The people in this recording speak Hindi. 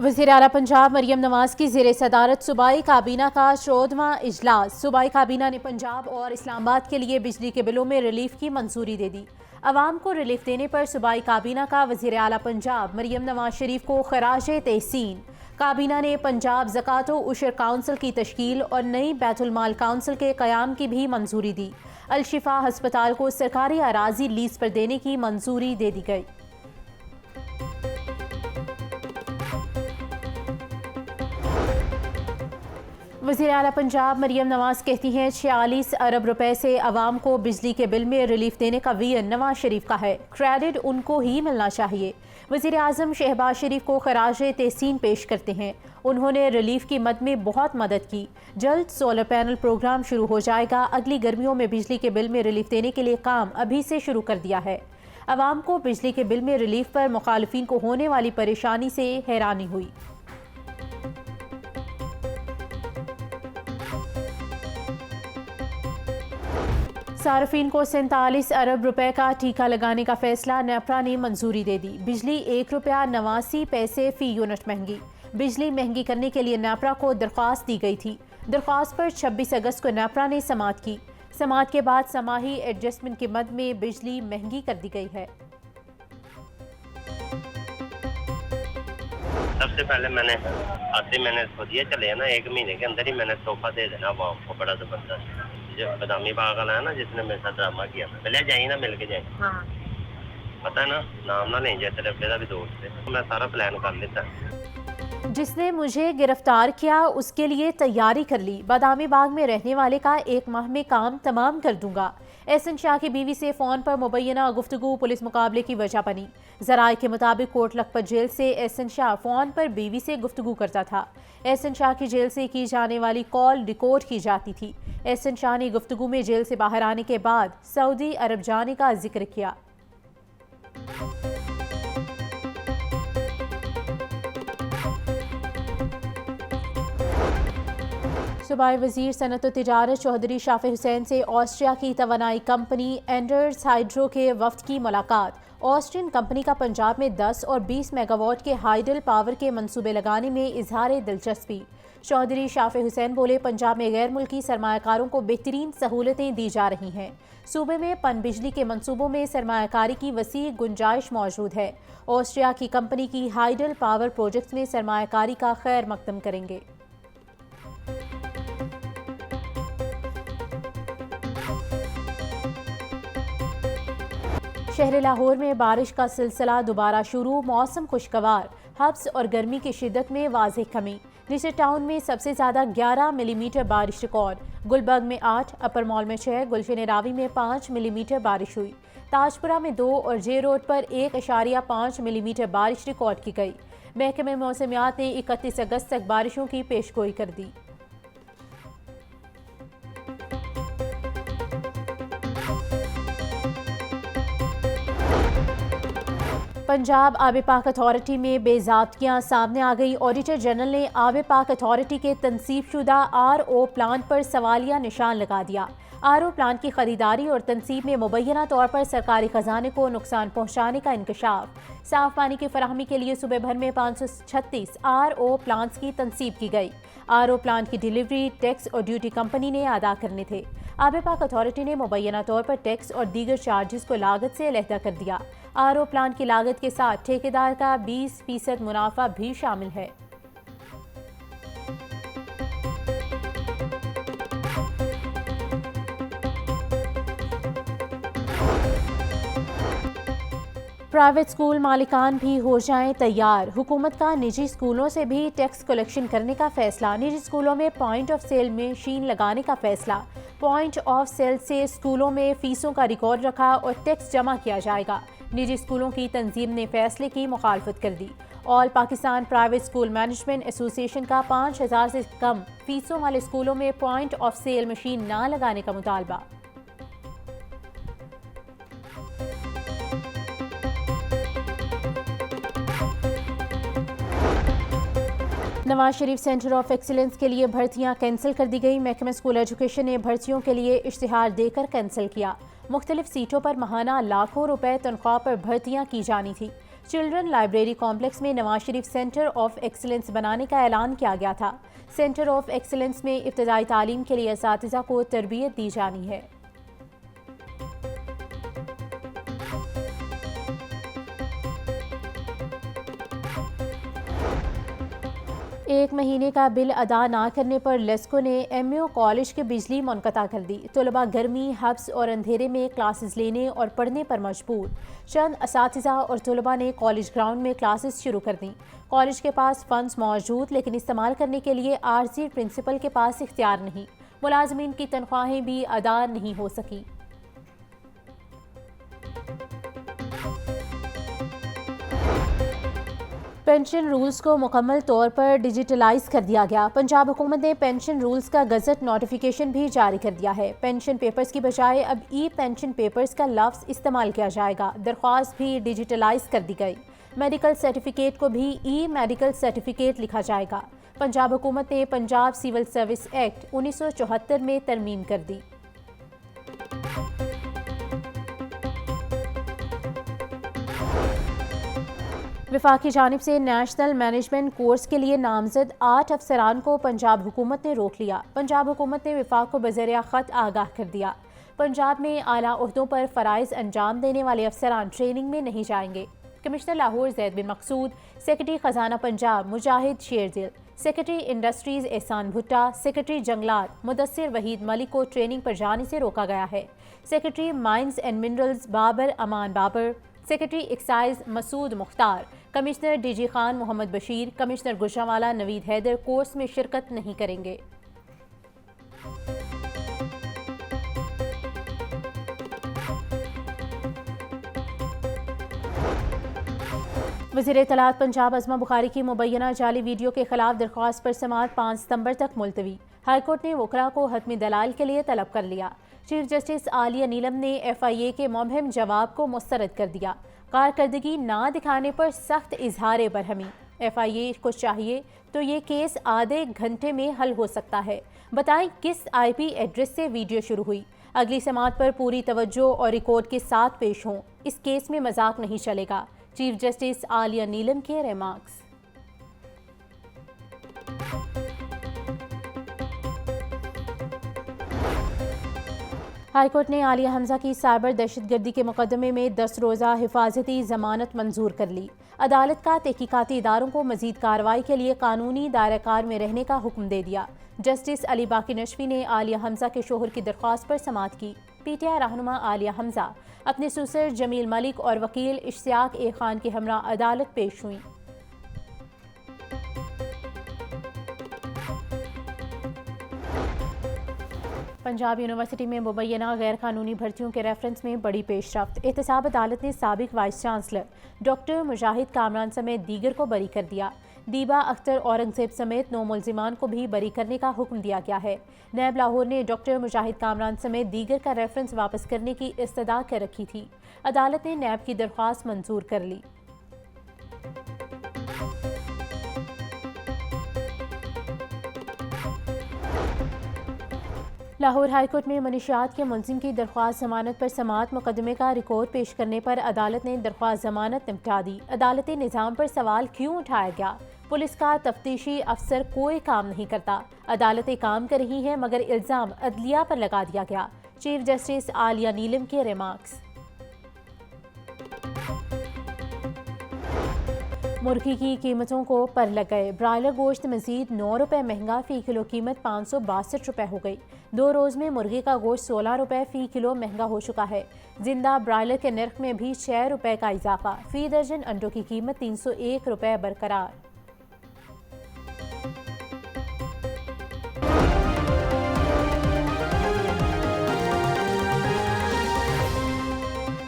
वज़ीर आला पंजाब मरियम नवाज की ज़ेर सदारत सूबाई काबीना का 14वां इजलास। सूबाई काबीना ने पंजाब और इस्लामाबाद के लिए बिजली के बिलों में रिलीफ की मंजूरी दे दी। अवाम को रिलीफ देने पर सूबाई काबीना का वज़ीर आला पंजाब मरियम नवाज शरीफ को खराज तहसीन। काबीना ने पंजाब ज़कात व उशर काउंसिल की तश्कील और नई बैतुल माल काउंसिल के क़याम की भी मंजूरी दी। अल-शिफा हस्पताल को सरकारी अराजी लीज पर देने की मंजूरी दे दी गई। वज़ीर आला पंजाब मरियम नवाज कहती हैं 46 अरब रुपए से अवाम को बिजली के बिल में रिलीफ देने का विजन नवाज शरीफ का है, क्रेडिट उनको ही मिलना चाहिए। वज़ीर आज़म शहबाज शरीफ को खराज तहसीन पेश करते हैं। उन्होंने रिलीफ की मद में बहुत मदद की। जल्द सोलर पैनल प्रोग्राम शुरू हो जाएगा। अगली गर्मियों में बिजली के बिल में रिलीफ देने के लिए काम अभी से शुरू कर दिया है। अवाम को बिजली के बिल में रिलीफ पर मुखालिफिन को होने वाली परेशानी से हैरानी हुई। सार्फिन को 47 अरब रुपए का टीका लगाने का फैसला नेपरा ने मंजूरी दे दी। बिजली 1 रुपया 89 पैसे फी यूनिट महंगी। बिजली महंगी करने के लिए नेपरा को दरख्वास्त दी गई थी। दरख्वास्त पर 26 अगस्त को नेपरा ने समाअत की। समाअत के बाद समाही एडजस्टमेंट के मद में बिजली महंगी कर दी गई है। सबसे पहले मैंने इसको दिया, चले ना 1 महीने के अंदर ही मैंने तोहफा दे देना अवाम को, बड़ा जबरदस्त। जो बदामी बाग वाला है ना, जिसने मेरे साथ ड्रामा किया, पहले जाइए ना, मिल के जाए। हाँ। पता है ना, नाम ना नहीं जाए, तेरे मेरा भी दोस्त है, मैं सारा प्लान कर लेता। जिसने मुझे गिरफ्तार किया उसके लिए तैयारी कर ली। बादामी बाग में रहने वाले का 1 माह में काम तमाम कर दूंगा। एहसन शाह की बीवी से फ़ोन पर मुबैना गुफ्तगू पुलिस मुकाबले की वजह बनी। ज़राए के मुताबिक कोट लखपत जेल से एहसन शाह फ़ोन पर बीवी से गुफ्तगू करता था। एहसन शाह की जेल से की जाने वाली कॉल रिकॉर्ड की जाती थी। एहसन शाह ने गुफ्तगू में जेल से बाहर आने के बाद सऊदी अरब जाने का जिक्र किया। सूबाई वज़ीर सनअत व तिजारत चौधरी शाफी हुसैन से ऑस्ट्रिया की तवानाई कंपनी एंडर्स हाइड्रो के वफ्द की मुलाकात। ऑस्ट्रियन कंपनी का पंजाब में 10 और 20 मेगावाट के हाइडल पावर के मंसूबे लगाने में इजहार दिलचस्पी। चौधरी शाफी हुसैन बोले, पंजाब में गैर मुल्की सरमायाकारों को बेहतरीन सहूलतें दी जा रही हैं। सूबे में पन बिजली के मंसूबों में सरमायाकारी की वसी गुंजाइश मौजूद है। ऑस्ट्रिया की कंपनी की हाइडल पावर प्रोजेक्ट्स में सरमायाकारी का खैर मकदम करेंगे। शहर लाहौर में बारिश का सिलसिला दोबारा शुरू। मौसम खुशगवार, हब्स और गर्मी की शिद्दत में वाज़ेह कमी। निचले टाउन में सबसे ज़्यादा 11 मिलीमीटर बारिश रिकॉर्ड। गुलबर्ग में 8, अपर मॉल में 6, गुलशन रावी में 5 मिलीमीटर बारिश हुई। ताजपुरा में 2 और जे रोड पर 1.5 मिलीमीटर बारिश रिकॉर्ड की गई। महकमे मौसमियात ने 31 अगस्त तक बारिशों की पेशगोई कर दी। पंजाब आब पाक अथॉरिटी में बेज़ाब्तियाँ सामने आ गई। ऑडिटर जनरल ने आब पाक अथॉरिटी के तनसीबशुदा RO प्लांट पर सवालिया निशान लगा दिया। RO प्लांट की खरीदारी और तनसीब में मुबैना तौर पर सरकारी खजाने को नुकसान पहुँचाने का इंकशाफ। साफ पानी की फराहमी के लिए सूबे भर में 536 RO प्लांट्स की तनसीब की गई। RO प्लांट की डिलीवरी टैक्स और ड्यूटी कंपनी ने अदा करने थे। आब पाक अथॉरिटी ने मुबैना तौर पर टैक्स और दीगर चार्जेस को लागत से अलहदा कर दिया। RO प्लांट की लागत के साथ ठेकेदार का 20% मुनाफा भी शामिल है। प्राइवेट स्कूल मालिकान भी हो जाएं तैयार। हुकूमत का निजी स्कूलों से भी टैक्स कलेक्शन करने का फैसला। निजी स्कूलों में पॉइंट ऑफ सेल मशीन लगाने का फैसला। पॉइंट ऑफ सेल से स्कूलों में फीसों का रिकॉर्ड रखा और टैक्स जमा किया जाएगा। निजी स्कूलों की तंजीम ने फैसले की मुखालफत कर दी। All Pakistan private school management association का 5000 से कम फीसों वाले स्कूलों में पॉइंट ऑफ सेल मशीन ना लगाने का मुतालबा। Nawaz Sharif centre of excellence के लिए भर्तियां कैंसिल कर दी गई। महकमा स्कूल एजुकेशन ने भर्तियों के लिए इश्तिहार देकर कैंसिल किया। मुख्तलिफ सीटों पर महाना लाखों रुपए तनख्वाह पर भर्तियां की जानी थी। चिल्ड्रन लाइब्रेरी कॉम्प्लेक्स में Nawaz Sharif centre of excellence बनाने का ऐलान किया गया था। सेंटर ऑफ एक्सीलेंस में इब्तदाई तालीम के लिए असातिज़ा को तरबियत दी जानी है। एक महीने का बिल अदा ना करने पर लेस्को ने एमयू कॉलेज की बिजली मुनक़ता कर दी। तलबा गर्मी, हब्स और अंधेरे में क्लासेस लेने और पढ़ने पर मजबूर। चंद असातिज़ा और तलबा ने कॉलेज ग्राउंड में क्लासेस शुरू कर दी। कॉलेज के पास फंड्स मौजूद, लेकिन इस्तेमाल करने के लिए आर्जी प्रिंसिपल के पास इख्तियार नहीं। मुलाजमीन की तनख्वाहें भी अदा नहीं हो सकी। पेंशन रूल्स को मुकम्मल तौर पर डिजिटलाइज कर दिया गया। पंजाब हुकूमत ने पेंशन रूल्स का गजट नोटिफिकेशन भी जारी कर दिया है। पेंशन पेपर्स की बजाय अब ई पेंशन पेपर्स का लफ्ज़ इस्तेमाल किया जाएगा। दरख्वास्त भी डिजिटलाइज कर दी गई। मेडिकल सर्टिफिकेट को भी ई मेडिकल सर्टिफिकेट लिखा जाएगा। पंजाब हुकूमत ने पंजाब सिविल सर्विस एक्ट 1974 में तरमीम कर दी। वफाकी जानिब से नेशनल मैनेजमेंट कोर्स के लिए नामजद 8 अफसरान को पंजाब हुकूमत ने रोक लिया। पंजाब हुकूमत ने वफाक को बज़रिया ख़त आगाह कर दिया। पंजाब में आला ओहदों पर फ़राइज़ अंजाम देने वाले अफसरान ट्रेनिंग में नहीं जाएंगे। कमिश्नर लाहौर ज़ैद बिन मकसूद, सेक्रेटरी ख़जाना पंजाब मुजाहिद शेरदिल, सेक्रेटरी इंडस्ट्रीज़ एहसान भुट्टा, सेक्रेटरी जंगलात मुदस्सिर वहीद मलिक को ट्रेनिंग पर जाने से रोका गया है। Secretary mines and minerals Babar Aman Babar, secretary excise Masood Mukhtar, commissioner DG Khan Mohammad Bashir, commissioner Gujranwala Naveed Haider course में शिरकत नहीं करेंगे। वज़ीर इत्तलात पंजाब अज़मा बुखारी की मुबैना जाली वीडियो के खिलाफ दरख्वास्त पर समाअत 5 सितंबर तक मुलतवी। हाईकोर्ट ने वकला को हतमी दलाल के लिए तलब कर लिया। चीफ जस्टिस आलिया नीलम ने FIA के मुबहम जवाब को मुस्तरद कर दिया। कारकर्दगी ना दिखाने पर सख्त इजहार बरहमी। FIA को चाहिए तो ये केस आधे घंटे में हल हो सकता है। बताएं किस IP एड्रेस से वीडियो शुरू हुई। अगली समाअत पर पूरी तवज्जो और रिकॉर्ड के साथ पेश हों। इस केस में मजाक नहीं चलेगा। चीफ जस्टिस आलिया नीलम के रिमार्क्स। हाईकोर्ट ने आलिया हमजा की साइबर दहशतगर्दी के मुकदमे में 10 रोज़ा हिफाजती जमानत मंजूर कर ली। अदालत का तहकीकाती इदारों को मजीद कार्रवाई के लिए कानूनी दायराकार में रहने का हुक्म दे दिया। जस्टिस अली बाकी नशवी ने आलिया हमजा के शोहर की दरख्वास्त पर समाअत की। PTI रहनुमा आलिया हमजा अपने सुसर जमील मलिक और वकील इश्तियाक ए खान के हमरा अदालत पेश हुई। पंजाब यूनिवर्सिटी में मुबैना गैर कानूनी भर्तियों के रेफरेंस में बड़ी पेशरफ्त। एहतसाब अदालत ने साबिक वाइस चांसलर डॉक्टर मुजाहिद कामरान समेत दीगर को बरी कर दिया। दीबा अख्तर औरंगजेब समेत 9 मुल्जिमान को भी बरी करने का हुक्म दिया गया है। नैब लाहौर ने डॉक्टर मुजाहिद कामरान समेत दीगर का रेफरेंस वापस करने की इस्तदा कर रखी थी। अदालत ने नैब की दरख्वास्त मंजूर कर ली। लाहौर हाईकोर्ट में मनशियात के मुलजिम की दरख्वास्त जमानत पर समाअत मुकदमे का रिकॉर्ड पेश करने पर अदालत ने दरख्वास्त जमानत निपटा दी। अदालती निज़ाम पर सवाल क्यों उठाया गया? पुलिस का तफ्तीशी अफसर कोई काम नहीं करता। अदालतें काम कर रही हैं मगर इल्ज़ाम अदलिया पर लगा दिया गया। चीफ जस्टिस आलिया नीलम के रिमार्क्स। मुर्गी की कीमतों को पर लग गए। ब्रायलर गोश्त मजीद 9 रुपये महंगा, फ़ी किलो कीमत 562 रुपये हो गई। 2 रोज़ में मुर्गी का गोश्त 16 रुपये फ़ी किलो महंगा हो चुका है। जिंदा ब्रायलर के नर्ख में भी 6 रुपये का इजाफा। फ़ी दर्जन अंडों की कीमत 301 रुपये बरकरार।